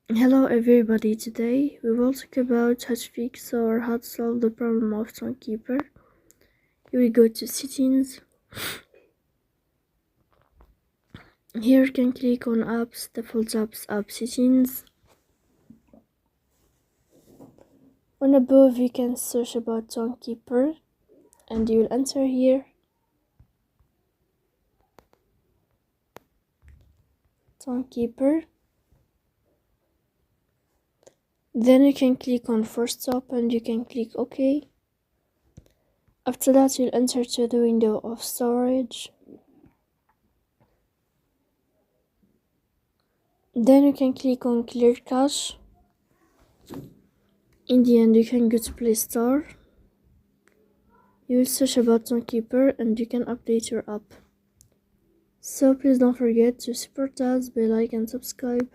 Hello everybody, today we will talk about how to fix or how to solve the problem of Tonkeeper. Here we go to settings. Here you can click on apps, default apps, app settings. On above you can search about Tonkeeper and you will enter here. Tonkeeper. Then you can click on first stop and you can click OK. After that you'll enter to the window of storage. Then you can click on clear cache. In the end you can go to Play Store. You will search about Tonkeeper and you can update your app. So please don't forget to support us by like and subscribe.